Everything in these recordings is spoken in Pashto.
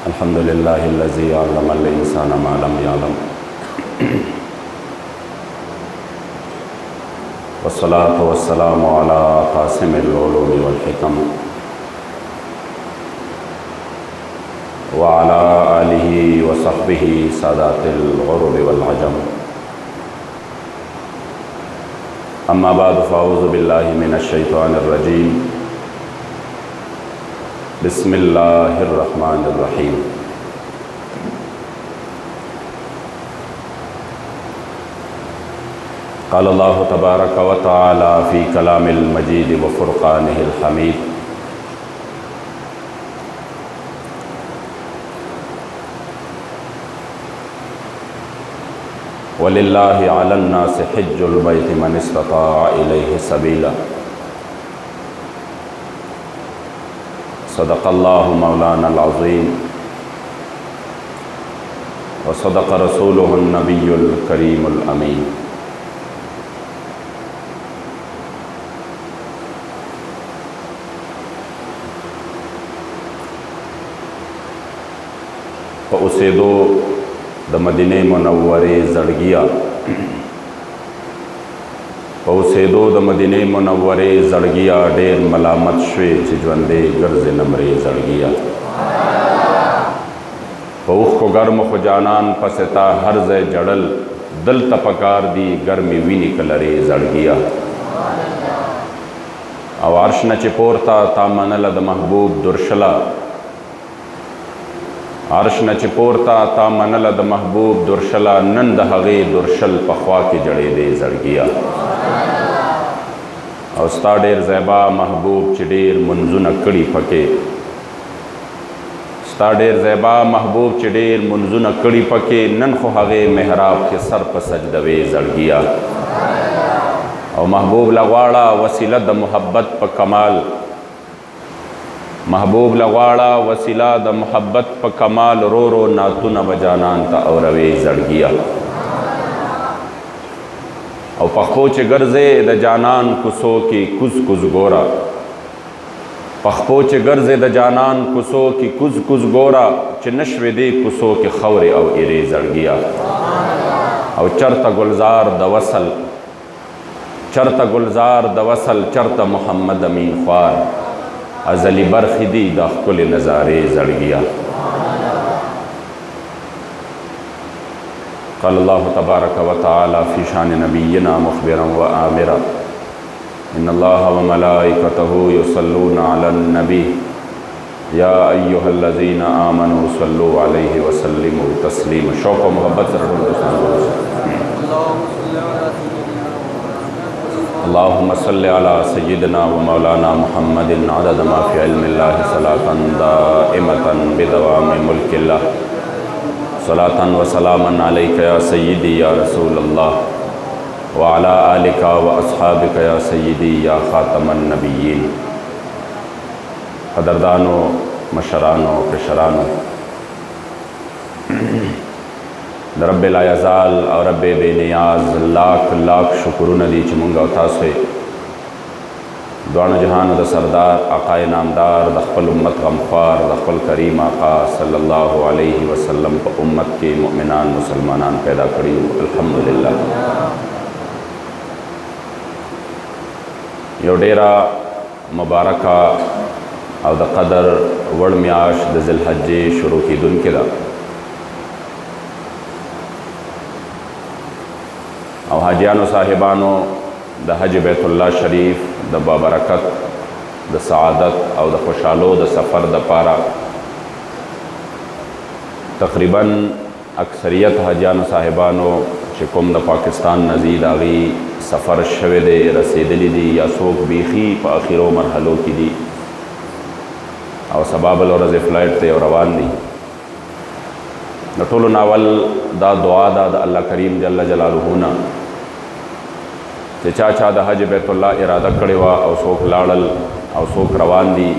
अल्हम्दुलिल्लाहिल्लज़ी अल्लमल इंसान मा लम यअलम वस्सलातु वस्सलामु अला क़ासिमिल उलूम वल हिकम व अला आलिहि व सहबिहि सादातिल गुरुब वल अजम। अम्मा बाद फ़अऊज़ु बिल्लाहि मिनश शैतानिर रजीम। बिस्मिल्लाहिर रहमानिर रहीम। क़ाल अल्लाहु तबारक व तआला फ़ी कलामिल मजीद व फ़ुरक़ानिहिल हमीद। वलिल्लाहि अलन नासि हिज्जुल बैति मन इस्तताअ इलैहि सबीला। सदक़ल्लाहु मौलानल अज़ीम व सदक़ रसूलुहुन नबियुल करीमुल अमीन। फ़उसीदो द मदीने मुनव्वरे ज़ड़गिया। फ़उसीदो द मदीने मुनव्वरे ज़ड़गिया। ढेर मलामत शुए छि ژوندے गर्ज़ नमरे ज़ड़गिया। पौख को गर्म खो जानन पसता हर्ज़ जड़ल दिल तपकार दी गर्मी विनी कलरे ज़ड़गिया। अवार्श न चिपोरता ता मनल द महबूब दुर्शला। अर्श न चिपोरता ता मनल द महबूब दुर्शला। नंद हगे दुर्शल पखवा के जड़े दे ज़ड़गिया। औस्ता ढेर ज़ैबा महबूब चिडेर मुंजुन कड़ी पके। स्ता ढेर ज़ैबा महबूब चिडेर मुंजुन कड़ी पके। नन खो हगे मेहराब के सर पर सजदवे ज़ड़गिया। और महबूब लगवाड़ा वसीला द मोहब्बत प कमाल। महबूब लगवाड़ा वसीला द मोहब्बत प कमाल। रो रो नातुन बजानान ता औरवे ज़ड़गिया। और पखपोच गर्ज़े द जानान कुसो की कुज कुज गोरा। पखपोच गर्ज़े द जानान कुसो की कुज कुज गोरा। चिनश्वे दे कुसो के खौरे और इरे ज़ड़गिया। और चरता गुलजार द वसल। चरता गुलजार द वसल। चरता मोहम्मद अमीन ख्वार अज़ली बरखिदी द कुल नज़ारे ज़ड़गिया। क़ाल अल्लाहु तबारक व तआला फ़ी शान नबिय्यिना मुख़बिरन व आमिरा। इन्नल्लाहा व मलाइकतहु युसल्लूना अलन नबी या अय्युहल्लज़ीना आमनू सल्लु अलैहि व सल्लिमू तस्लीमा। शौक़ व मोहब्बत से अल्लाहुम्मा सल्लि अला सय्यिदिना व मौलाना मुहम्मदिन अदद मा फ़ी इल्मिल्लाहि सलातन दाइमतन बिदवामि मुल्किल्लाह। सलातन व सलामन अलैका या सय्यिदी या रसूलल्लाह व अला आलिका व अस्हाबिका या सय्यिदी या ख़ातमन नबिय्यीन। क़दरदानो मशरानो पेशरानो रब्बे ला यज़ाल और रब्बे बेनियाज लाख लाख शुक्रुन दी च मुंगा तासे दुआन जहान द सरदार आकाए नामदार द ख़पल उम्मत गमख्वार द ख़पल करीम आका सल्लल्लाहु अलैहि वसल्लम प उम्मत के मोमिनान मुसलमानान पैदा करी। अल्हम्दुलिल्लाह। यो डेरा मुबारका और द कदर वड़ म्याश द ज़िलहज्जे शुरू की दुन के दा और हाजियानो साहिबानो द हज बैतुल्लाह शरीफ द बाबरकत द सआदत और द खुशालो द सफ़र द पारा तकरीबन अक्सरियत हाजियानो साहिबानो चिकुम द पाकिस्तान नज़ीद आगी सफ़र शवे दे रसीदली दी या सोख बीखी प आखिरो मरहलों की दी और सबाबल और रज़ फ़्लाइट थे और रवान दी। नटोल नावल दा दुआ दा अल्लाह करीम जल्ल जलालुहु ना चा चा द हज बैतुल्लाह इरादा करे वा और सोख लाड़ल और सोख रवान दी।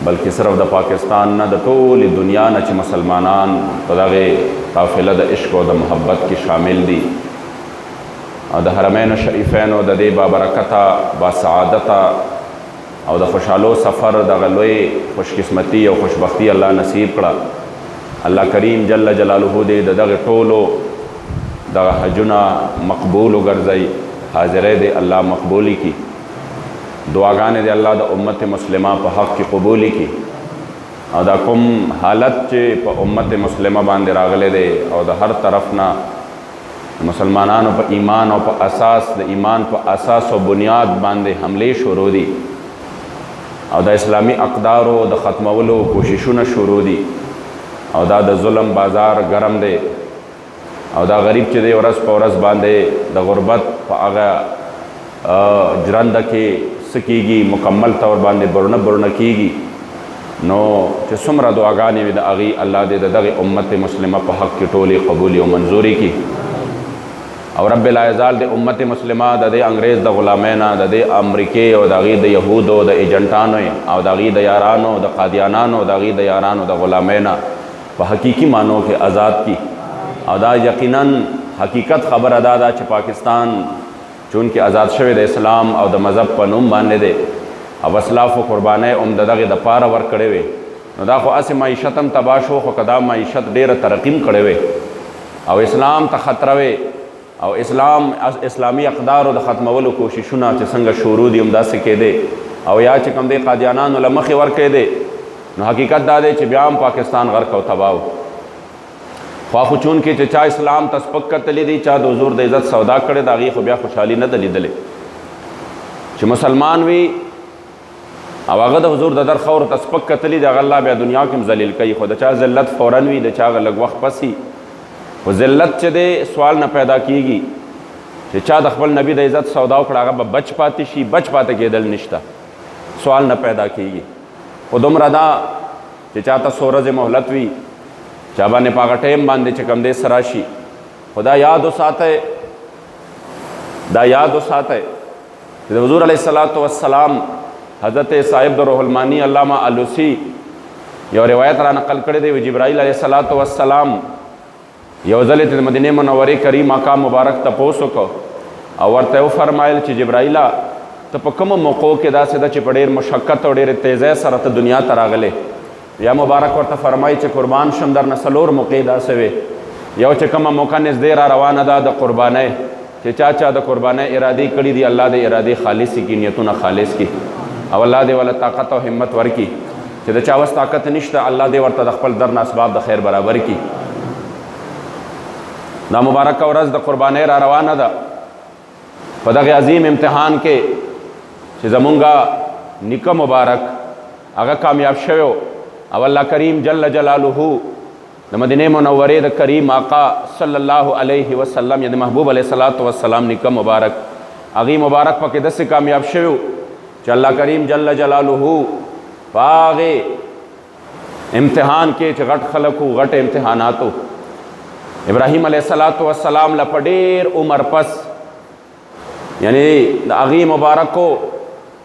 बल्कि सिर्फ द पाकिस्तान न द टोली दुनिया न च मुसलमानान पदागे काफ़िला द इश्क व द मोहब्बत की शामिल दी। और द हरमैन शरीफ़ैन व द दे बाबरकता बासआदता او د خوشحالو سفر دغه لوی خوشقسمتي او خوشبختي الله نصیب کړه. الله کریم جل جلاله دې د دغه ټولو دغه حجونه مقبول وګرځي، حاضرې دې الله مقبولی کی، دعاګانې دې الله د امت مسلمه په حق کې قبولی کی، او دا کوم حالت چې په امت مسلمه باندې راغلی دی او د هر طرف نه مسلمانانو په ایمان او په اساس د ایمان په اساس او بنیاد باندې حملې شروع دي او د اسلامی اقدارو د ختمولو کوششونه شروع دي او دا د ظلم بازار ګرم دی او دا غریب چې دی ورځ په ورځ باندې د غربت په هغه جرنده کې څه کېږي، مکمل طور باندې برونه کېږي. نو چې څومره دعاګانې وي د هغې الله دې د دغې امت مسلمه په حق کې ټولې قبولي او منظوري کړي او رب العزال د امت مسلمه د دې انګریز د غلامۍ نه، د دې امریکې او د هغې د یهودو د ایجنټانو او د هغې د یارانو د قادیانانو د هغې د یارانو د غلامۍ نه په حقیقي معنو کې آزاد کړي. او دا یقیناً حقیقت خبره دا ده چې پاکستان چونکې آزاد شوی د اسلام او د مذهب په نوم باندې دی او اسلاف و قربانۍ هم د دغې دپاره ورکړې وې، نو دا خو هسې معیشت هم تباه شو، خو که دا معیشت ډېره ترقي هم کړې وې او اسلام ته خطره وې او اسلامي اقدارو د ختمولو کوششونه چې څنګه شروع دي همداسې کېدی او یا چې کوم دی قادیانانو له مخې ورکېدی، نو حقیقت دا دی چې بیا هم پاکستان غرق او تباه و. خو چونکې چې چا اسلام ته سپک کتلی دی، چا د حضور د عزت سودا کړې د هغې خو بیا خوشحالي نه ده لیدلې چې مسلمان وي او هغه د حضور د در خاورو ته سپک کتلی د هغه الله بیا دنیا کې هم ذلیل کوي. خو د چا ذلت فوراً وي، د چا هغه لږ وخت پس وي. خو ذلت چې دی سوال نه پیدا کیږي چې چا د خپل نبی د عزت سودا وکړه هغه به بچ پاتې شي، بچ پاتې کېدل نشته، سوال نه پیدا کیږي. خو دومره دا چې چا ته څو ورځې مهلت وي، چا باندې په هغه ټایم باندې چې کوم دی څه راشي. خو دا یاد وساتئ چې د حضور علیه الصلاة والسلام حضرت صاحب د روح المانی علامہ علوسی یو روایت را نقل کړی دی، جبرائیل علیه الصلاة والسلام یو ځل د مدینې منورې کریم آقا مبارک تپوس وکړ او ورته وفرمایل چې جبرائیله ته په کومو موقعو کې داسې ده چې په ډېر مشقت او ډېرې تیزۍ سره ته دنیا ته راغلی؟ یا مبارک ورته فرمایي چې قربان شم درنه څلور موقعې داسې وې. یو چې کومه موقع نږدې را روانه ده د قربانۍ، چې چا د قربانۍ ارادې کړي دي، الله دې ارادې خالص کړي، نیتونه خالص کړي او الله دې ولا طاقت او همت ورکړي چې د چا وس طاقت نشته، الله دې ورته د خپل در نه اسباب د خیر برابر کړي. دا مبارکه ورځ د قربانۍ را روانه ده په دغه عظیم امتحان کې چې زمونږ نیکه مبارک هغه کامیاب شوی او الله کریم جل جلاله د مدینې منورې د کریم آقا صلی الله علیه وسلم یعنی محبوب علیه الصلاة والسلام نیکه مبارک هغې مبارک پکې داسې کامیاب شوی چې الله کریم جل جلاله په هغې امتحان کې چې غټ خلک وو، غټ امتحاناتو، ابراهیم علیه الصلاة والسلام له په ډېر عمر پس یعنی د هغې مبارکو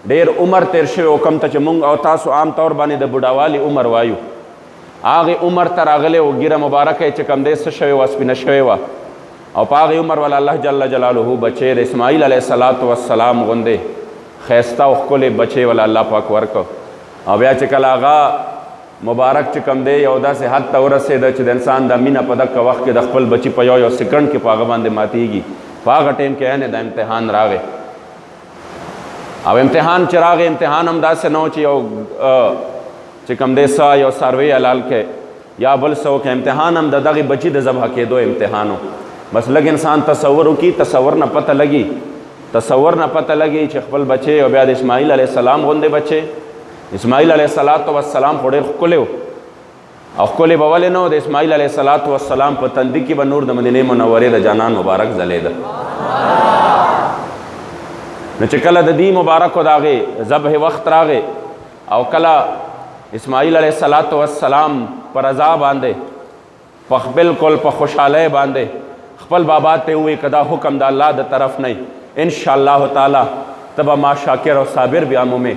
ډېر عمر تیر شوی او کم ته چې مونږ او تاسو عام طور باندې د بوډاوالي عمر وایو، هغې عمر ته راغلی و، ګیره مبارکه چې کم دی څه شوې وه، سپینه شوې وه او په هغې عمر والا الله جل جلاله بچی د اسماعیل علیه الصلاة والسلام غوندې ښایسته او ښکلی بچی والا الله پاک ورکړ. او بیا چې کله هغه مبارک چې کم دی یو داسې حد ته ورسېده چې د انسان د مینه په دغه وخت کې د خپل بچي په یو سکنډ کې په هغه باندې ماتېږي، په هغه ټایم کې یعنې د امتحان راغی او امتحان چې راغی امتحان هم داسې نه و چې یو چې کم دی یو څاروی حلال کې یا بل څه وکړي، امتحان هم د دغې بچي د ذبح کېدو امتحان و. بس لږ انسان تصور وکړي، تصور نه پته لګي چې خپل بچی او بیا د اسماعیل علیه السلام غوندې بچی. اسماعیل علیه الصلاة والسلام خو ډېر ښکلی و او ښکلی به ولې نه و، د اسماعیل علیه الصلاة والسلام په تندي کې به نور د مدینې منورې د جانان مبارک ځلېده. نو چې کله د دې مبارکو د هغې ذبح وخت راغی او کله اسماعیل علیه الصلاة والسلام په رضا باندې په بالکل په خوشحالۍ باندې خپل بابا ته ووایي که دا حکم د الله د طرف نه انشاءالله تعالی ته به ما شاکر او صابر بیا مومې،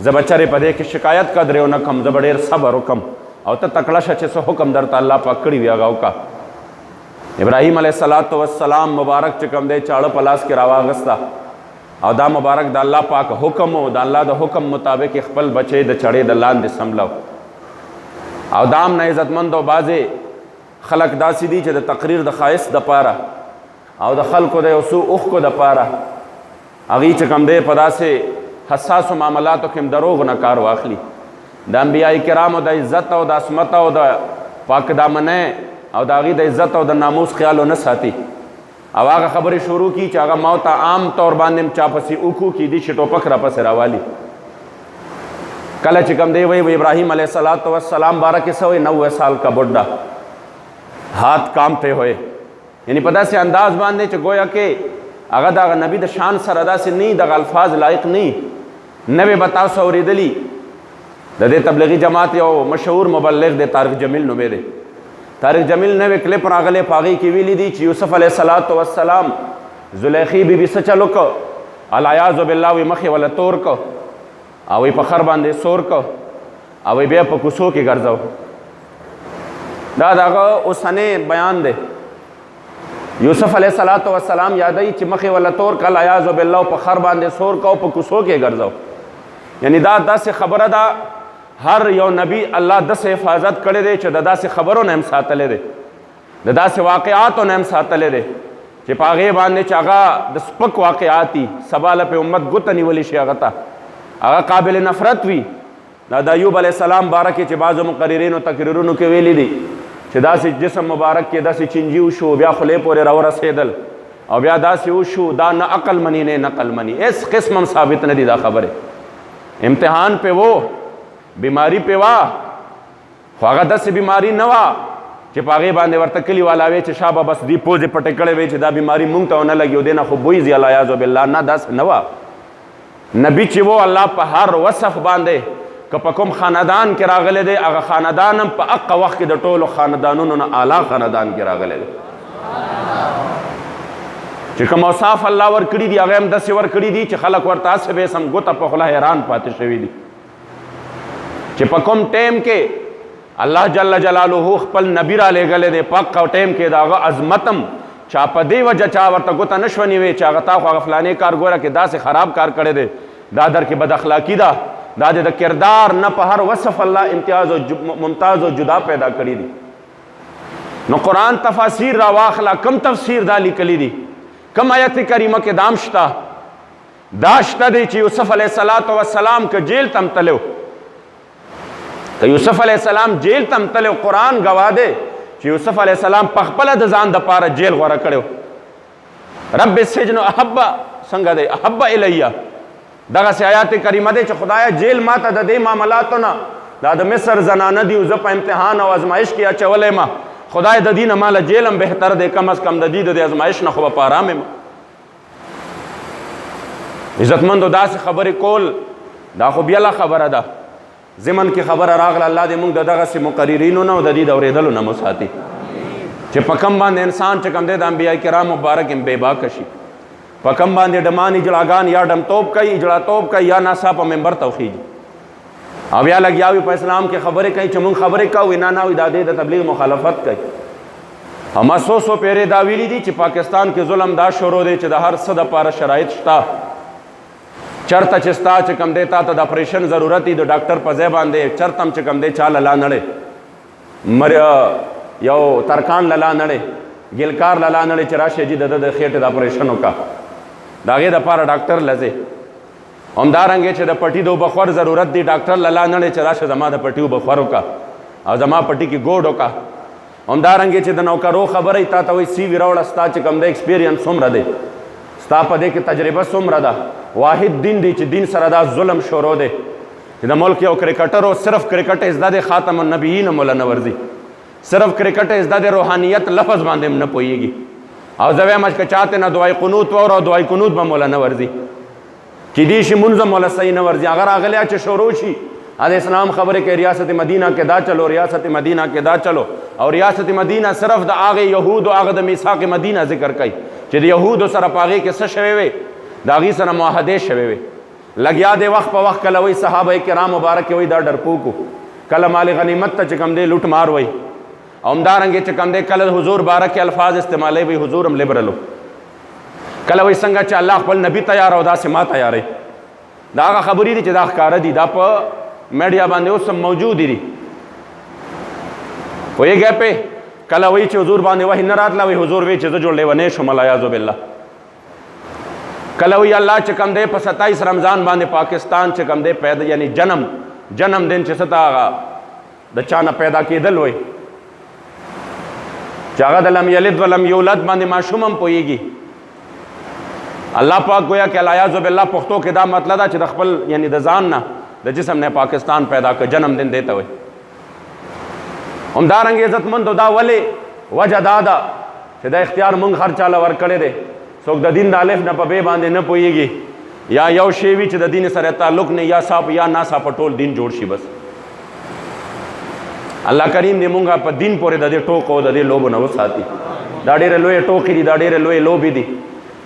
زه به چرې په دې کې شکایت قدرې ونه کړم، زه به ډېر صبر وکړم او ته تکړه شه چې څه حکم درته الله پاک کړي وي هغه وکړه. ابراهیم علیه الصلاة والسلام مبارک چې کوم دی چاړه په لاس کې راواغسته او دا مبارک د الله پاک حکم او د الله د حکم مطابق خپل بچی د چړې د لاندې سملو. او دام نه عزتمند او بعضې خلق داسې دي چې د تقریر د ښایست دپاره او د خلکو د یو څو اوښکو دپاره هغوی چې کوم دی په داسې حساسو معاملاتو کې هم دروغ نه کار واخلي. د انبیاء کرامو د عزت او د عصمت او د پاک دامنۍ او د هغې د عزت او د ناموس خیال ونه ساتي او هغه خبرې شروع کی چې هغه ما ته عام طور باندې چا پسې وکړو کیدی شي ټوپک را پسې راوالي. کله چې کوم دی وی ابراہیم علیہ السلام بارہ کې څه وایي 90 سال کا بڈھا ہاتھ کامتے ہوئے، یعنی په داسې انداز باندې چې گویا کې هغه د هغه نبي د شان سره داسې نه دغه الفاظ لایق نه نوې به تاسو اورېدلي. د دې تبلیغي جماعت یو مشهور مبلغ دی طارق جمیل نومې دی. طارق جمیل نوې کلپ راغلی په هغې کې ویلي دي چې یوسف علیه السلام زلیخی بی بی څه چلو که العیاذ بالله وی مخې وله تور که او وی په خر باندې سور که او وی بیا په کوڅو کې ګرځو. دا د هغه اوسنی بیان دی. یوسف علیه السلام یادوي چې مخې وله تور که العیاذ بالله په خر باندې سور که او په کوڅو کې ګرځو. یعنی دا داسې خبره ده هر یو نبی الله داسې حفاظت کړی دی چې د داسې خبرو نه هم ساتلی دی، د داسې واقعاتو نه هم ساتلی دی چې په هغې باندې چې هغه د سپک واقعات دي سبا له پې امت ګوته نیولی شي هغه ته هغه قابل نفرت وي. دا د ایوب علیه السلام باره کې چې بعضو مقررینو تقریرونو کې ویلي دي چې داسې جسم مبارک کې داسې چینجي وشو بیا خولې پورې راورسېدل او بیا داسې وشو. دا نه عقل مني نه نقل مني، هېڅ قسم هم ثابت نه دي دا خبرې. امتحان پې و، بیماری پې وه، خو هغه داسې بیماری نه وه چې په هغې باندې ورته کلي والا وی چې شابه بس دوی پوزې پټې کړې وې چې دا بیماری مونږ ته ونه لګي او دې نه خو بوی ځي العیاذ بالله. نه داسې نه وه. نبي چې و الله په هر وصف باندې که په کوم خاندان کې راغلی دی هغه خاندان هم په هغه وخت کې د ټولو خاندانونو نه اعلی خاندان کې راغلی دی. چې کوم اوصاف الله ورکړي دي هغه هم داسې ورکړي دي چې خلک ورته هسې به سم ګوته په خوله حیران پاتې شوي دي چې په کوم ټیم کې الله جل جلاله خپل نبی را لېږلی دی په هغه ټیم کې د هغه عظمتم چا په دې وجه چا ورته ګوته نه شوه نیوې چې هغه تا خو هغه فلانې کار ګوره کې داسې خراب کار کړی دی، دا در کې بد اخلاقي ده، دا د کردار نه په هر وصف الله امتیاز او ممتاز او جدا پیدا کړي دي. نو قرآن تفاسیر را واخله، کم تفسیر دا لیکلی دي، کم آیت کریمه کې دام شته دا شته دی چې یوسف علیه السلام که جیل تم تلو که یوسف علیه السلام جیل تم تلو قرآن گواه دی چې یوسف علیه السلام په خپله د ځان دپاره جیل غوره کړی رب السجن احب څنګه دی احب الیه دغسې آیات کریمه دی چې خدایه جیل ما ته د دې معاملاتو نه دا د مصر زنانه دي زه په امتحان او ازمایش کې اچولی ما خدای د دې نه ماله جیل هم بهتر دی کم از کم د دې د ازمایش نه خو به په ارام یم. عزتمندو داسې خبرې کول دا خو بیله خبره ده. ضمن کې خبره راغله الله دې موږ د دغسې مقررینو نه او د دې د اورېدلو نه مو ساتي چې په کم باندې انسان چې کوم دی د انبیاء کرام مبارک هم بېباکه شي، په کم باندې ډمان اجړاګان یا ډمتوب کوي اجړاتوب کوي یا ناڅاپه ممبر ته وخیږي او یا لګیا وي په اسلام کې خبرې کوي چې موږ خبرې کوو نه وي دا د تبلیغ مخالفت کوي. اما څو پیرې دا ویلي دي چې پاکستان کې ظلم دا شروع دی چې د هر څه دپاره شرایط شته چرته چې ستا چې کوم دی تا ته د اپریشن ضرورت دی د ډاکټر په ځای باندې چرته هم چې کوم دی چا له لا نړې یو ترکان له لا نړې ګلکار له لا نړې چې راشي جي د خېټې د اپریشن وکړه د هغې دپاره ډاکټر لځې. همدارنګې چې د پټي د اوبخور ضرورت دی ډاکټر له لا نړې چې راشه زما د پټي اوبخور وکړه او زما پټي کې ګوډ وکړه. همدارنګې چې د نوکرو خبره یې تا ته وایي سی وي راوړه ستا چې کوم دی ایکسپیرینس څومره دی ستا په دې کې تجربه څومره ده. واحد دین دی چې دین سره دا ظلم شروع دی چې د ملک یو کرکټر او صرف کرکټ زده دی خاتم النبیین مولا نه ورځي صرف کرکټ زده دی روحانیت لفظ باندې هم نه پوهېږي او زه وایم چې که چاته نه دعای قنوت واوره او دعای قنوت به مولا نه ورځي کیدای شي مونځ هم مولا صحیح نه ورځي هغه راغلی چې شروع شي د اسلام خبرې کوي ریاست مدینہ کې دا چلو ریاست مدینہ کې دا چلو او ریاست مدینہ صرف د هغې یهود او هغه د میثاق مدینہ ذکر کوي چې د یهودو سره په هغې کې څه شوی وی د هغې سره معاهدې شوی وی لګیا دی وخت په وخت کله وایي صحابه کرام مبارک وایي دا ډرپوک کله مال غنیمت ته چې کوم دی لوټ مار وایي او همدارنګې چې کوم دی کله حضور باره کې الفاظ استعمالوي وایي حضور هم لیبرل کله وایي څنګه چې الله خپل نبي تیار او داسې ما تیارې دا هغه خبرې دي چې دا ښکاره دي دا په میډیا باندې اوس هم موجود دي پوهېږئ پې کله وایي چې حضور باندې وحي نه راتله وایي حضور وایي چې زه جوړ لیونی شوم العیاذ بالله کله وایي الله چې کوم دی په 27 رمضان باندې پاکستان چې کوم دی پیدا یعنی جنم دن چې څه ته هغه د چا نه پیدا کېدل وایي چې هغه د لم یلد ولم یولد باندې ماشوم هم پوهېږي الله پاک گویا کہ العیاذ باللہ پختو کې دا مطلب دا چې د خپل یعنی د ځان نه د جسم نه پاکستان پیدا کړ جنم دن دیته وي همدارنګه عزتمندو دا ولې وجه دا ده چې دا اختیار مونږ هر چاله ورکړی دی څوک د دین د الف نه په ب باندې نه پوهېږي یا یو شی وي چې د دین سره تعلق نه یا صاف یا ناصاف ټول دین جوړ شي بس الله کریم دې مونږه په دین پورې د دې ټوکو د دې لوبو نه وساتي دا ډېرې لویې ټوکې دي دا ډېرې لویې لوبې دي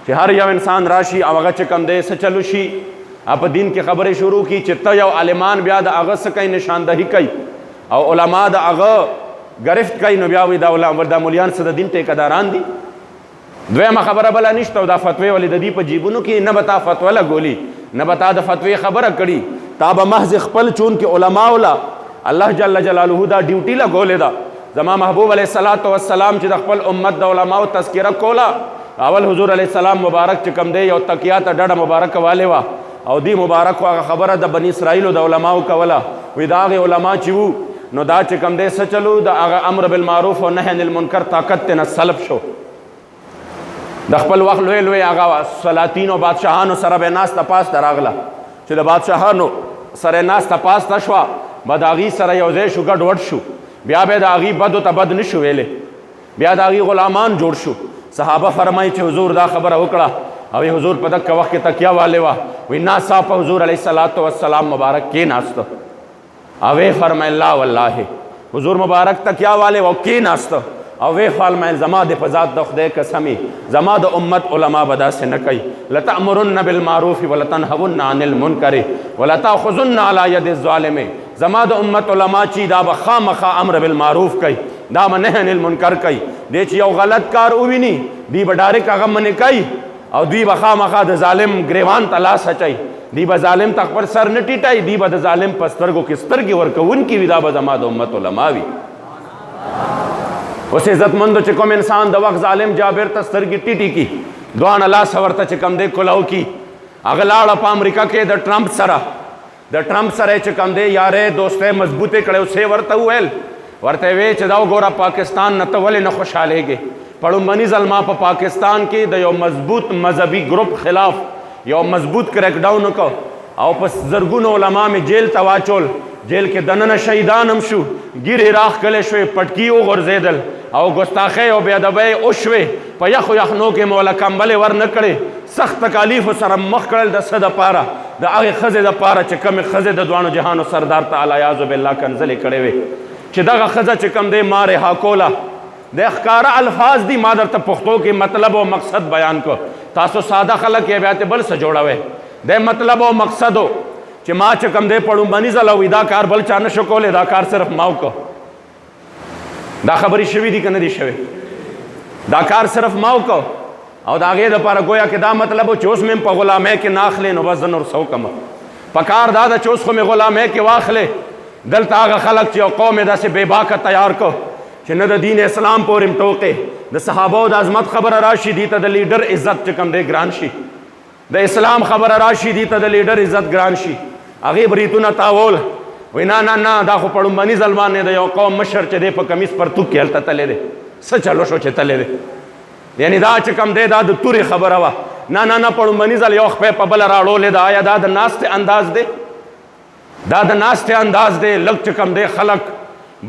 چې هر یو انسان راشي او هغه چې کوم دی څه چلو شي په دین کې خبرې شروع کړي چې ته یو عالمان بیا د هغه څه کوي نشاندهي کوي او علما د هغه گرفت کوي نو بیا وایي دا مولیان څه د دین ټیکهداران دي دویمه خبره بله نشته او دا فتوې ولې د دې په جیبونو کې نه به تا فتوه لګولي نه به تا د فتوې خبره کړي تا به محض خپل چون کې علماو له الله جل جلاله دا ډیوټي لګولې ده زما محبوب علیه الصلاۃ والسلام چې د خپل امت د علماو تذکره کوله اول حضور علیه السلام مبارک چې کوم دی یو تکیه ته ډډه مبارکه والې وه او دی مبارک هغه خبره د بني اسرائیلو د علماو کوله وایي د هغې علما چې وو نو دا چې کوم دی څه چلو د هغه امر بالمعروف او نهی عن المنکر طاقت ترې نه سلب شو د خپل وخت لوی لوی هغه سلاطین او بادشاهانو سره به ناسته پاسته راغله چې د بادشاهانو سره ناسته پاسته شوه به د هغې سره یو ځای شو ګډ وډ شو بیا به د هغې بدو ته بد نه شو ویلی بیا د هغې غلامان جوړ شو صحابه فرمایي چې حضور دا خبره وکړه او حضور په دغه وخت کې تکیه والې وه وایي ناڅاپه حضور علیه الصلاۃ والسلام مبارک کېناسته او ویې فرمایل لا والله حضور مبارک تکیه والې و او کېناسته او ویې فرمایل زما د په ذات د خدای قسمي زما د امت علما به داسې نه کوي لتأمرن بالمعروف ولتنهون عن المنکر ولتأخذن علی ید الظالم زما د امت علما چې دا به خامخا امر بالمعروف کوي دا به نهی عن المنکر کوي دی چې یو غلط کار وویني دی به ډایرک هغه منې کوي او دوی به خامخا د ظالم ګریوان ته لاس اچوي دی به ظالم ته خپل سر نه ټیټوي دی به د ظالم په سترګو کې سترګې ورکوونکي وي دا به زما د امت علما وي اوس عزتمندو چې کوم انسان د وخت ظالم جابر ته سترګې ټیټې کي دواړه لاس ورته چې کوم دی کلاو کي هغه لاړه په امریکا کې د ټرمپ سره چې کوم دی یارې دوستۍ مضبوطې کړی اوس یې ورته وویل ورته وی چې دا وګوره پاکستان نه ته ولې نه خوشحالېږې پړومبني ځل ما په پاکستان کې د یو مضبوط مذهبي ګروپ خلاف یو مضبوط کریک ډاون وکړ او په زرګونو علما مې جیل ته واچول جیل کې دننه شهیدان هم شو ګیرې راښکلې شوې پټکي وغورځېدل او ګستاخۍ او بېادبۍ وشوې په یخو یخنو کې موله کمبلې ور نه کړې سخت تکالیفو سره مخ کړل د څه دپاره د هغې ښځې دپاره چې کومې ښځې د دواړو جهانو سردار ته العیاذ بالله کنځلې کړې وې چې دغه ښځه چې کوم دی ما رها کوله د ښکاره الفاظ دي ما درته پښتو کې مطلب او مقصد بیان کو تاسو ساده خلک یې بیا ته بل څه جوړوئ د مطلب او مقصدو چې ما چې کوم دی پړومبني ځله وي دا کار بل چا نه شو کولی دا کار صرف ما وکړو دا خبرې شوي دي که نه دي شوې دا کار صرف ما وکړو او د هغې دپاره گویا کې دا مطلب و چې اوس مې په غلامۍ کې نه اخلې نو بس زه نور څه وکړم په کار دا ده چې اوس خو مې غلامۍ کې واخلې دلته هغه خلک چې یو قوم یې داسې بې باکه تیار کړو چې نه د دین اسلام پورې م ټوکې د صحابو د عظمت خبره راشي دي ته د لیډر عزت چې کوم دی ګران شي د اسلام خبره راشي دي ته د لیډر عزت ګران شي هغې بریتونه تاول وایي نه نه نه دا خو پړومبني ځل باندې د یو قوم مشر چې دی په کمیس پرتوک کې هلته تللی دی څه چلو شو چې تللی دی یعنی دا چې کوم دی دا د تورې خبره وه نه نه نه پړومبني ځل یو خپې په بله راړولې ده آیا دا د ناستې انداز دی دا د ناستې انداز دی لږ چې کوم دی خلک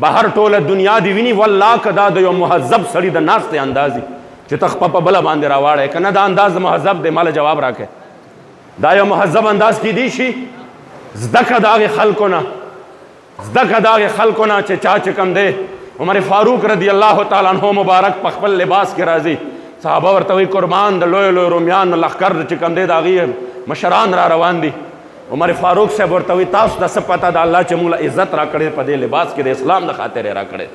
بهر ټوله دنیا دی ویني والله که دا د یو مهذب سړي د ناستې انداز دی چې ته خپه په بله باندې راواړی که نه دا انداز مهذب دی ماله جواب راکړی دا یو مهذب انداز کیدی شي زده که د هغې خلکو نه زده که د هغې خلکو نه چې چا چې کوم دی عمر فاروق رضی الله تعالی عنہ مبارک په خپل لباس کې راځي صحابه ورته وایي قربان د لویو لویو رومیانو لښکر چې کوم دی د هغې مشران را روان دي عمر فاروق صاحب ورته وایي تاسو ته څه پته ده الله چې موږ له عزت را کړی په دې لباس کې د اسلام د خاطر یې را کړی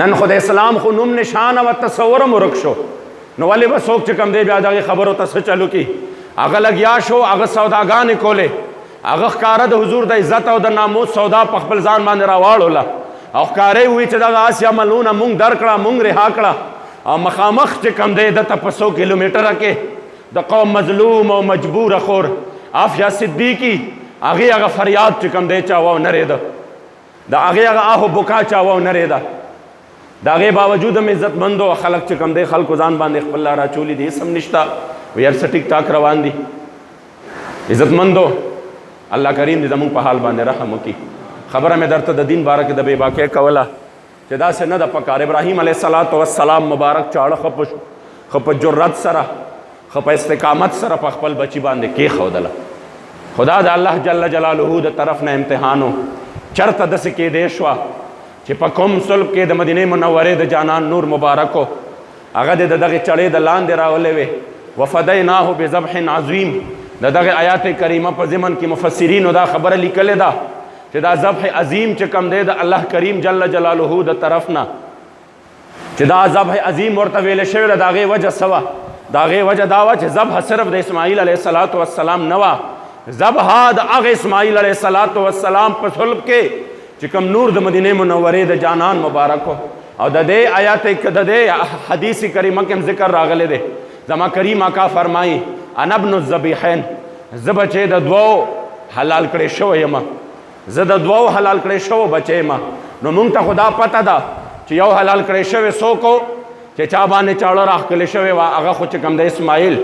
نن خو د اسلام خو نوم نشان او تصور هم ورک شو نو ولې به څوک چې کوم دی بیا دغې خبرو ته څه چلو کي هغه لګیا شو هغه سوداګانې کولې هغه ښکاره د حضور د عزت او د ناموس سودا په خپل ځان باندې راواړوله او ښکارې ووي چې دغه هسې عملونه مونږ درکړه مونږ رها کړه او مخامخ چې کوم دی دته په 100 کیلومیټره کې د قوم مظلوم او مجبوره خور عافیه صدیقي هغه فریاد چې کوم دی چا واو نرېده د هغې هغه آه و بکا چا واو نرېده د هغې باوجود هم عزتمندو خلک چې کوم دی خلکو ځان باندې خپل لار اچولي دي هېڅ هم نشته وی هر څه ټیک ټاک روان دي عزتمندو الله کریم دې زمونږ په حال باندې رحم وکړي خبره مې درته د دین باره کې د بې باکۍ کوله چې داسې نه ده پکار ابراهیم علیه السلام مبارک چاړه ښه په جرت سره ښه په استقامت سره په خپل بچي باندې کېښودله خدا د الله جل جلاله د طرف نه امتحانو چرته داسې کېدی شوه چې په کوم صلب کې د مدینې منورې د جانان نور مبارکو هغه د دغې چړې د لاندې راولې وې وفدیناه بذبح عظیم د دغه آیات کریمه په ضمن کې مفسرینو دا خبره لیکلې ده چې دا ذبح عظیم چې کم دی د الله کریم جل جلاله د طرف نه چې دا ذبح عظیم ورته ویل شوی ده د هغې وجه څه وه د هغې وجه دا وه چې ذبح صرف د اسماعیل علیه السلام نه وه ذبح د هغه اسماعیل علیه السلام په صلب کې چې کوم نور د مدینې منورې د جانان مبارکو او د دې آیات د دې حدیث کریمه کې هم ذکر راغلی دی زما کریم آقا فرمایي انا ابن الذبیحین زه بچی د دوو حلال کړی شوی یم زه د دوو حلال کړی شوو بچی یم نو موږ ته خو دا پته ده چې یو حلال کړی شوی څوک و چې چا باندې چاړه راښکلې شوې وه هغه خو چې کوم د اسماعیل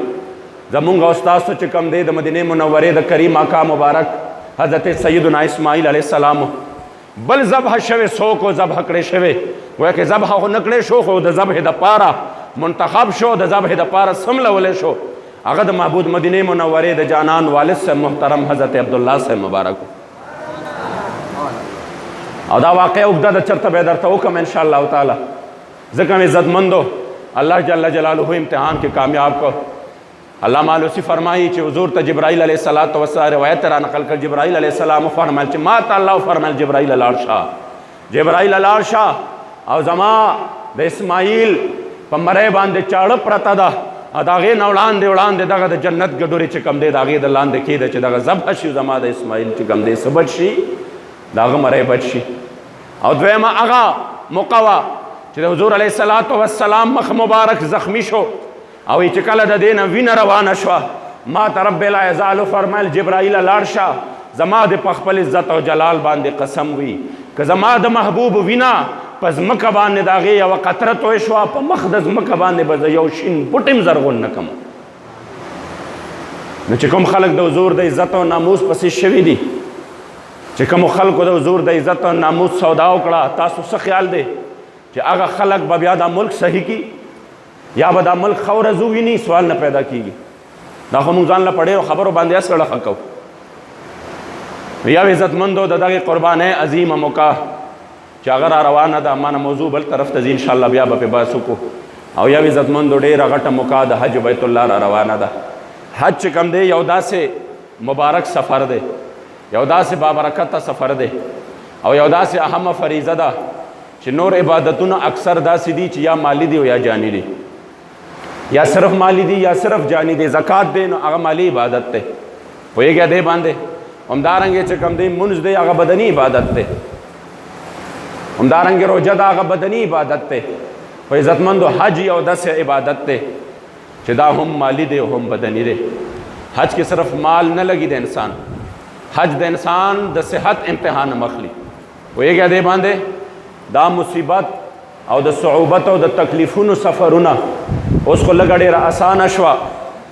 زمونږ او ستاسو چې کوم دی د مدینې منورې د کریم آقا مبارک حضرت سیدنا اسماعیل علیه السلام بل ذبح شوی څوک و ذبح کړی شوی گویا که ذبح خو نه کړی شو خو د ذبح دپاره منتخب شو د ذبح دپاره سملولی شو هغه د معبود مدینې منورې د جانان والد صاحب محترم حضرت عبدالله صاحب مبارک او دا واقع اوږده ده چېرته به یې درته وکړم انشاءالله تعالی ځکه مې عزتمندو الله جل جلاله امتحان کې کامیاب کو علامه علوسی فرمایي چې حضور ته جبرائیل علیه السلام روایت را نقل کړ جبرائیل علیه السلام وفرمیل چې ما ته الله وفرمیل جبرائیل لاړ شه جبرائیل لاړ شه او زما د اسماعیل په مرۍ باندې چاړه پرته ده او د هغې نه وړاندې دغه د جنت ګډورې چې کوم دی د هغې د لاندې کېده چې دغه ذبح شي زما د اسماعیل چې کوم دی څه بچ شي د هغه مرۍ بچ شي او دویمه هغه موقع وه چې د حضور علیه السلام مخ مبارک زخمی شو او چې کله د دې نه وینه روانه شوه ما ته رب العزالو فرمیل جبرائیل لاړ شه زما د په خپل عزت او جلال باندې قسم وي که زما د محبوب وینه په ځمکه باندې د هغې یوه قطره توی شوه په مخ د ځمکه باندې به زه یو شین بوټ هم زرغون نه کړم نو چې کوم خلک د حضور د عزت او ناموس پسې شوي دي چې کومو خلکو د حضور د عزت او ناموس سودا وکړه تاسو څه خیال دی چې هغه خلک به بیا دا ملک صحیح کي یا به دا ملک ښه ورځ وویني سوال نه پیدا کېږي دا خو موږ ځان له په ډېرو خبرو باندې اسړه ښه کوو یو عزتمندو د دغې قربانۍ عظیمه موقع چې هغه را روانه ده مانه موضوع بل طرف ته ځي انشاءالله بیا به پې بحث وکړو او یو عزتمندو ډېره غټه موقع د حج بیت الله را روانه ده حج چې کوم دی یو داسې مبارک سفر دی یو داسې بابرکته سفر دی او یو داسې اهمه فریضه ده چې نور عبادتونه اکثر داسې دي چې یا مالی دي او یا جانی دي یا صرف مالی دی یا صرف جانی دی زکات دی نو هغه مالی عبادت دی پوهېږئ دې باندې همدارنګې چې کوم دی مونځ دی هغه بدني عبادت دی همدارنګې روژه ده هغه بدني عبادت دی په عزتمندو حج یو داسې عبادت دی چې دا هم مالی دی هم بدني دی حج کې صرف مال نه لګي د انسان حج د انسان د صحت امتحان مخلي پوهېږئ دې باندې دا مصیبت او د صعوبت او د تکلیفونو سفرونه اوس خو لږه ډېره اسانه شوه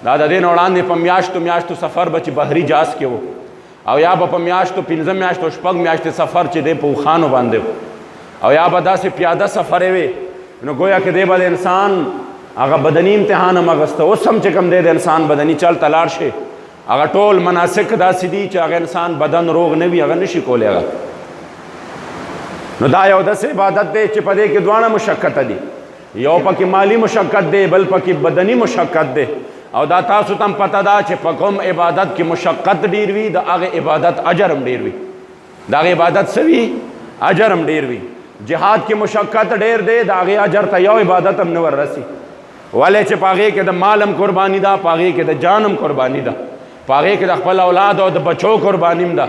دا د دې نه وړاندې په میاشتو سفر به چې بحري جهاز کې و او یا به په میاشتو 15 میاشتو 6 میاشتې سفر چې دی په اوښانو باندې و او یا به داسې پیاده سفرې وې نو گویا کې دی به د انسان هغه بدني امتحان هم اخیسته اوس هم چې کوم دی د انسان بدني چل ته لاړ شي هغه ټول مناسک داسې دي چې هغه انسان بدن روغ نه وي هغه نشي کولی هغه نو دا یو داسې عبادت دی چې په دې کې دواړه مشقت دي یو پکې مالی مشقت دی بل پکې بدني مشقت دی او دا تاسو ته هم پته ده چې په کوم عبادت کې مشقت ډېر وي د هغې عبادت اجر هم ډېر وي د هغې عبادت څه وي اجر هم ډېر وي جهاد کې مشقت ډېر دی د هغې اجر ته یو عبادت هم نه وررسي ولې چې پاغې کې د مالم قرباني ده، پاغې کې د جانم قرباني ده، پاغې کې د خپل اولاد او د بچو قربانیم ده.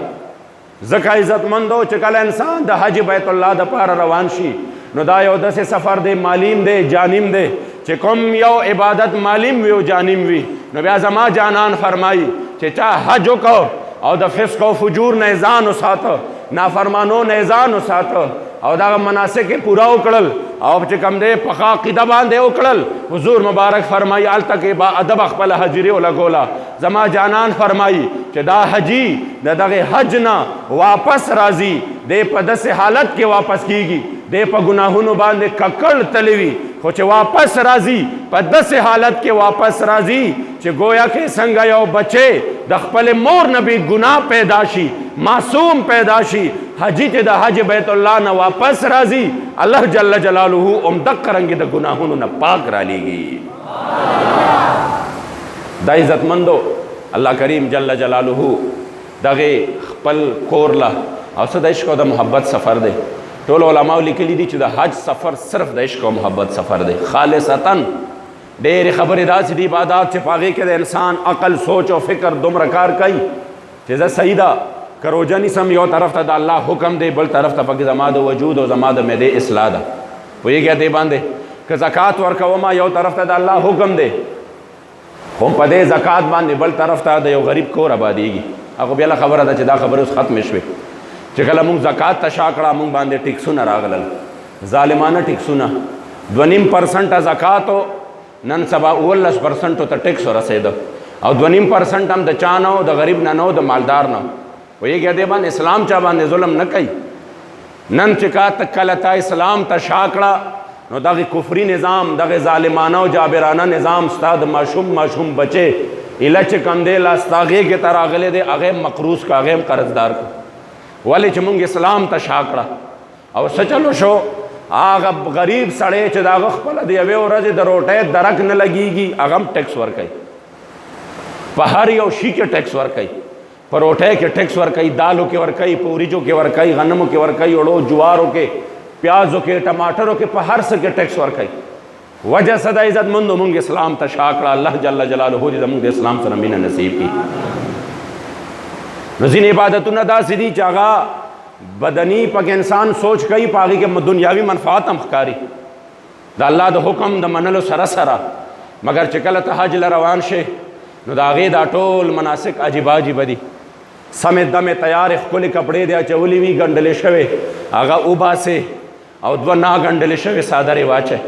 ځکه عزتمندو چې کله انسان د حج بیت الله د پاره روان شي نو دا یو داسې سفر دی، مالیم دی، جانیم دی، چې کوم یو عبادت مالیم وي او جانیم وي. نو بیا زما جانان فرمایي چې چا حج وکړو او د فسق او فجور نه ځان وساته، نافرمانو نه ځان وساته او دا مناسک پورا وکړل او چې کوم دی په عقیده باندې وکړل، حضور مبارک فرمایي هلته کې با ادب خپل حجرې ولګوله. زما جانان فرمایي چې دا حجي د دغه حج نه واپس راځي، دی په داسې حالت کې واپس کیږي، دی په ګناهونو باندې ککړ تللی وي، خو چې واپس راځي په داسې حالت کې واپس راځي چې گویا کې څنګه یو بچے د خپل مور نه بې ګناه پیدا شي، معصوم پیدا شي. حجی چې د حج بیت الله نه واپس راځي، الله جل جلاله هم دقه رنګې د ګناهونو نه پاک را لیږي. دا عزتمندو الله کریم جل جلاله دغه خپل کور له او څه د عشق او د محبت سفر دی. ټول علماو لیکلي دي چې د حج سفر صرف د عشق او محبت سفر دی، خالصتاً. ډېرې خبرې داسې دي عبادات چې په هغې کې د انسان عقل، سوچ او فکر دومره کار کوي چې زه صحیح ده که روژه نیسم یو طرف ته د الله حکم دی، بل طرف ته پکې زما د وجود او زما د معدې اصلاح ده. پوهېږئ دې باندې که زکات ورکومه یو طرف ته د الله حکم دی، خو په دې زکات باندې بل طرف ته د یو غریب کور آبادېږي. هغه بله خبره ده چې دا خبرې اوس ختمې شوې چې کله مونږ زکات ته شا کړه مونږ باندې ټیکسونه راغلل، ظالمانه ټیکسونه. 2.5% زکاتو نن سبا 19% ته ټیکس ورسېده او 2.5% هم د چا نه و، د غریب نه نه، د مالدار نه. پوهېږئ دې باندې اسلام چا باندې ظلم نه کوي. نن چې کله تا اسلام ته شا کړه نو دغه کفري نظام، دغه ظالمانه او جابرانه نظام ستا د ماشوم بچے ایله چې کم دی لا ستا غېږې ته راغلی دی، هغه هم مقروض کا، هغه هم قرضدار کا. ولې چې مونږ اسلام ته شا کړه او څه چلو شو، هغه غریب سړی چې د هغه خپله د یوې ورځې د روټۍ درک نه لګېږي هغه هم ټیکس ورکوي، په هر یو شي کې ټیکس ورکوي، په روټۍ کې ټیکس ورکوي، دالو کې ورکوي، په وریجو کې ورکوي، غنمو کې ورکوي، اوړو جوارو کې، پیازو کې، ټماټرو کې، په هر څه کې ټیکس ورکوي. وجه څه ده عزتمندو؟ مونږ اسلام ته شا کړه. الله جل جلاله دې زموږ د اسلام سره مینه نصیب کړي. نو ځینې عبادتونه داسې دي چې هغه بدني پکې انسان سوچ کوي، په هغې کې دنیاوي منفعت هم ښکاري د الله د حکم د منلو سره سره. مګر چې کله ته حج له روان شې نو د هغې دا ټول مناسک عجیبه عجیبه دي. سمې دمې تیارې ښکلې کپړې دې اچولې وي، ګنډلې شوې، هغه وباسې او 2 ناګنډلې شوې څادرې واچوې.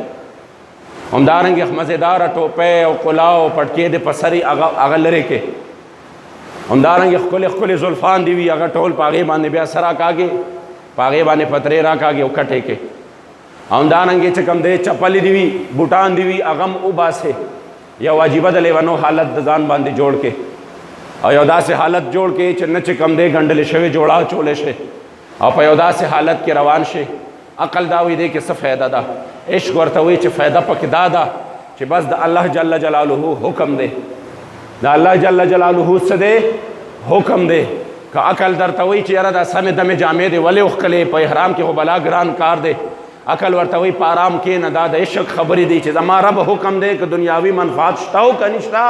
همدارنګې مزېداره ټوپۍ او قلا او پټکې دې په سر هغه لرې کې. همدارنګې ښکلې ښکلې زلفان دې وي، هغه ټول په هغې باندې بیا سر راکاږې، په هغې باندې پترې راکاږې او کټې کې. همدارنګې چې کوم دی چپلې دې وي، بوټان دې وي، هغه هم وباسې. یو عجیبه د لیونو حالت د ځان باندې جوړ کې او یو داسې حالت جوړ کې چې نه چې کم دی ګنډلې شوې جوړه چولې شي او په یو داسې حالت کې روان شي. عقل دا وي دی کې څه فایده ده؟ عشق ورته وایي چې فایده پکې دا ده چې بس د الله جل جلاله حکم دی، د الله جل جلاله څه دی؟ حکم دی. که عقل درته وایي چې یاره دا سمې دمې جامې دی ولې وښکلې، په احرام کې خو بلا ګران کار دی، عقل ورته وایي په آرام کښېنه، دا د عشق خبرې دی چې زما رب حکم دی، که دنیاوي منفعت شته او که نشته،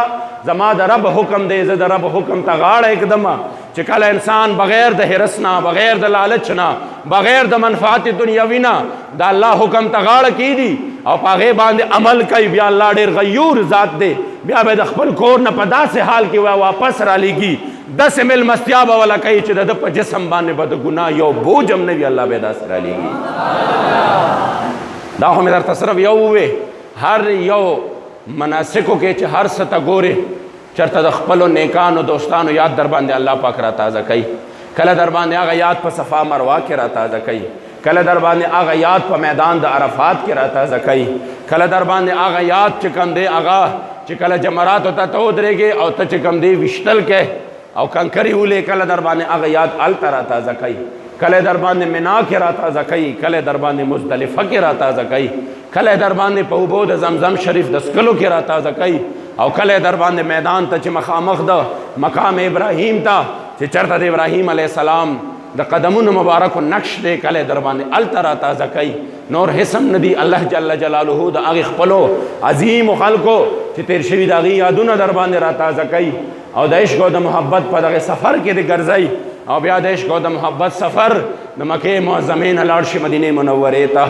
زما د رب حکم دی، زه د رب حکم ته غاړه ایږدمه. چې کله انسان بغیر د حرص نه، بغیر د لالچ نه، بغیر د منفعت دنیاوي نه د الله حکم ته غاړه کیږي او په هغې باندې عمل کوي، بیا الله ډېر غیور ذات دی. بیا به د خپل کور نه په داسې حال کې واپس رالیږي، داسې میلمستیا به وله کوي چې د ده په جسم باندې به د ګناه یو بوج هم نه وي، الله به یې داسې رالیږي. دا خو مې درته صرف یو ووې، هر یو مناسکو کې چې هر څه ته ګورې چېرته د خپلو نیکانو دوستانو یاد در باندې الله پاک را تازه کوي. کله در باندې هغه یاد په صفا مروه کې را تازه کوي، کله در باندې هغه یاد په میدان د عرفات کې را تازه کوي، کله در باندې هغه یاد چې کوم دی هغه چې کله جمراتو ته ته ودرېږې او ته چې کوم دی ویشتل کې او کنکرې ولې، کله در باندې هغه یاد هلته را تازه کوي، کله در باندې منا کې را تازه کوي، کله در باندې مزدلفه کې را تازه کوي، کله در باندې په اوبو د زمزم شریف د څکلو کې را تازه کوي، او کله در باندې میدان ته چې مخامخ د مقام ابراهیم ته چې چېرته د ابراهیم علیه السلام د قدمونو مبارک نقش دې کله در باندې الترا تازه کوي نور حسم ندی الله جل جلاله د هغه خپلو عظیم خلکو چې تیر شوي د هغې یادونه در باندې را تازه کوي او د عشق او د محبت په دغه سفر کې دې ګرځئ او بیا د عشق او د محبت سفر د مکې معظمې نه لاړ شي مدینې منورې ته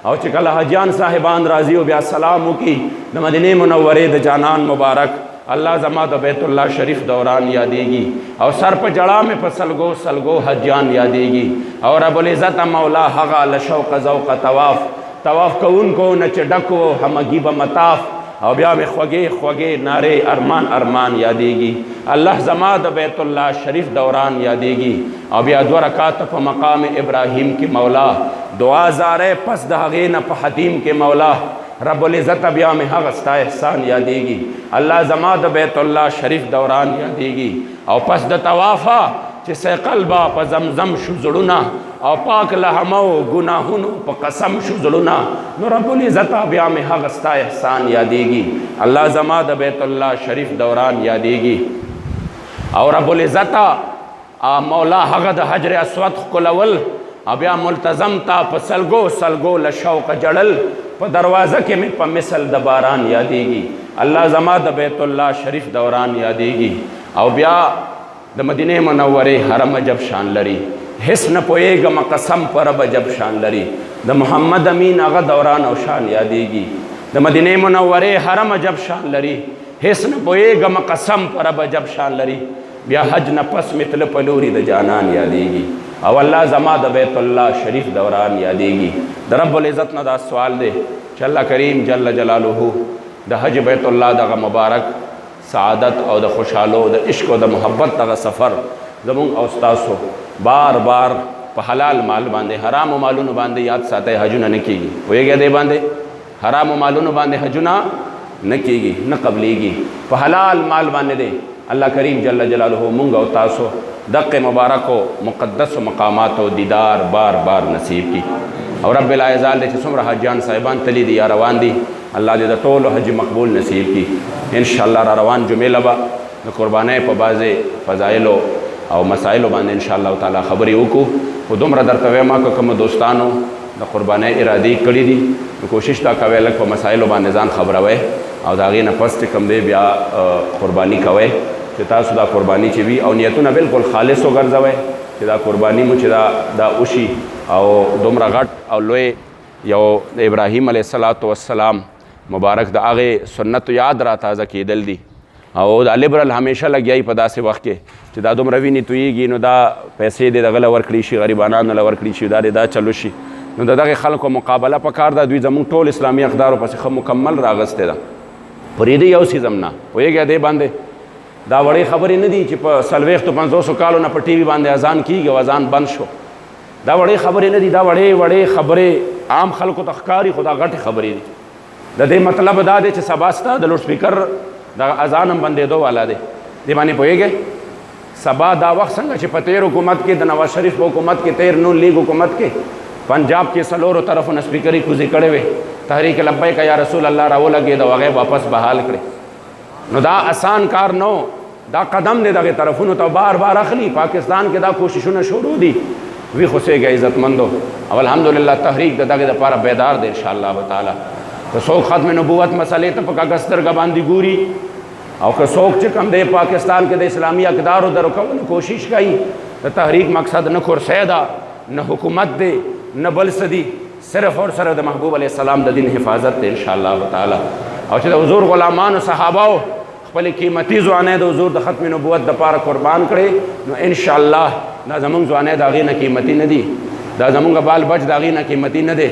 او چې کله حاجیان صاحبان راځي او بیا سلام وکړي د مدینې منورې د جانان مبارک الله زما د بیت الله شریف دوران یادېږي او سر په جړا مې په سلګو سلګو حجیان یادېږي او رب العزت مولا هغه له شوق ذوق طواف کوونکو نه چې ډک و همګي به مطاف او بیا مې خوږې خوږې نارې ارمان ارمان یادېږي الله زما د بیت الله شریف دوران یادېږي او بیا 2 رکعات په مقام ابراهیم کې مولا دعا زاره پس د هغې نه په حتیم کې مولا رب العزت بیا میں هغه ستا احسان یادېږي الله زما د بیت الله شریف دوران یادېږي او پس د طوافه چې سیقل با په زمزم شو زړونه او پاک لحمو ګناهونو په قسم شو زړونه نو رب العزت بیا میں هغه ستا احسان یادېږي الله زما د بیت الله شریف دوران یادېږي او رب العزت مولا هغه د حجر اسود ښکلول او بیا ملتزم تا په سلګو سلګو له شوقه جړل په دروازه کې مې په مثل د باران یادېږي الله زما د بیت الله شریف دوران یادېږي او بیا د مدینې منورې حرم عجب شان لري هیڅ نه پوهېږم قسم پر رب عجب شان لري د محمد امین هغه دوران او شان یادېږي د مدینې منورې حرم عجب شان لري هیڅ نه پوهېږم قسم پر رب عجب شان لري بیا حج نه پس مې تله په لوري د جانان یادېږي او الله زما د بیت الله شریف دوران یادېږي د رب العزت نه دا سوال دی چې الله کریم جل جلاله د حج بیت الله دغه مبارک سعادت او د خوشحالو د عشق او د محبت دغه سفر زمونږ او ستاسو بار بار په حلال مال باندې حرامو مالونو باندې یاد ساتئ حجونه نه کېږي پوهېږئ دې باندې حرامو مالونو باندې حجونه نه کېږي نه قبلېږي په حلال مال باندې دی الله کریم جل جلاله مونږ او تاسو دقه مبارک و مقدس و مقامات و دیدار بار بار نصیب کی اور رب العزال دے چې څومره حاجیان صاحبان تلی دی یا روان دی الله دې د ټولو حج مقبول نصیب کی انشاءالله را روان جمعې لبا د قربانۍ په بعضې فضایلو او مسایلو باندې انشاءالله تعالی خبرې وکړو خو دومره درته وایم که کومو دوستانو د قربانۍ ارادې کړي دي نو کوشش دا کوئ لږ په مسایلو باندې ځان خبروئ او د هغې نه پس چې کوم دی بیا قرباني کوئ چې تاسو دا قرباني چې وي او نیتونه بالکل خالص وګرځوئ چې دا قرباني مو چې دا وشي او دومره غټ او لوی یو د ابراهیم علیه السلام مبارک د هغې سنتو یاد را تازه کېدل دي او دا لیبرل همیشه لګیایي په داسې وخت کې چې دا دومره وینې تویېږي نو دا پیسې دې دغه له ورکړي شي غریبانانو له ورکړي شي دا دې دا چلو شي نو د دغې خلکو مقابله پکار ده دوی زموږ ټول اسلامي اقدارو پسې ښه مکمل راغستې ده پرې دې یو سیزم نه پوهېږئ دې باندې دا وړې خبرې نه دي چې په 40-50 کالو نه په ټي وي باندې اذان کېږي او اذان بند شو دا وړې خبرې نه دي دا وړې خبرې عام خلکو ته ښکاري خو دا غټې خبرې دي د دې مطلب دا دی چې سبا ستا د لوډ سپیکر د اذان هم بندېدو والا دی دې باندې پوهېږئ سبا دا وخت څنګه چې په تیر حکومت کې د نواز شریف په حکومت کې تیر نون لیگ حکومت کې پنجاب کې څلورو طرفو نه سپیکرې کوزې کړې وې تحریک لبیک یا رسول الله راولګېد او هغې واپس بحال کړې نو دا آسان کار نو دا قدم دی دغې طرفونو ته بار بار اخلي پاکستان کې دا کوششونه شروع دي وی خوسېږه عزتمندو او الحمدلله تحریک د دغې دپاره بیدار دی انشاءالله تعالی که څوک ختم نبوت مسلې ته په کږه سترګه باندې ګوري او که څوک چې کوم دی پاکستان کې د اسلامي اقدارو د رکولو کوشش کوي د تحریک مقصد نه کرسۍ ده نه حکومت دی نه بل څه دي صرف اور صرف د محبوب علیه السلام د دین حفاظت دی انشاءالله تعالی او چې د حضور غلامانو صحاباو خپلې قیمتي ځوانۍ د حضور د ختم نبوت دپاره قربان کړې نو انشاءالله دا زمونږ ځوانۍ د هغې نه قیمتي نه دي دا زمونږ بال بچ د هغې نه قیمتي نه دی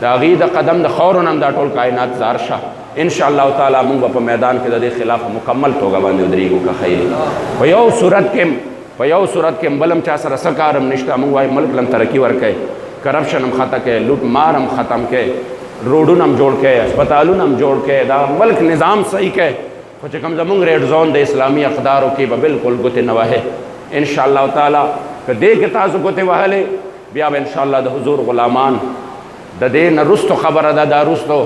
د هغې د قدم د خاورو نه هم دا ټول کائنات زار شه انشاءالله تعالی موږ به په میدان کې د دې خلاف مکمل توګه باندې ودرېږو که خیر په یو صورت کې هم بل هم چا سره څه کار هم نشته موږ وایو ملک لم ترقي ورکوئ کرپشن هم ختم کړئ لوټ مار هم ختم کړئ روډونه هم جوړ کړئ هسپتالونه هم جوړ کړئ دا ملک نظام صحیح کړئ خو چې کوم زمونږ ریډ زون د اسلامي اقدارو کې به بالکل ګوتې نه وهئ انشاءالله تعالی که دې کې تاسو ګوتې وهلې بیا به انشاءالله د حضور غلامان د دې نه رستو خبره ده دا رستو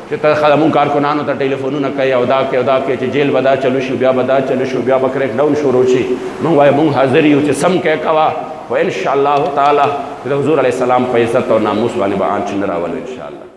چې ته زمونږ کارکنانو ته ټلیفونونه کوي او دا کوي او دا کوي چې جیل به دا چلو شي بیا به دا چلو شي بیا به کریک ډاون شروع شي موږ وایو موږ حاضر یو چې سم کې کوه خو ان شاء الله تعالی د حضور علیه السلام په عزت او ناموس باندې به آنچ نه راولو ان شاء الله.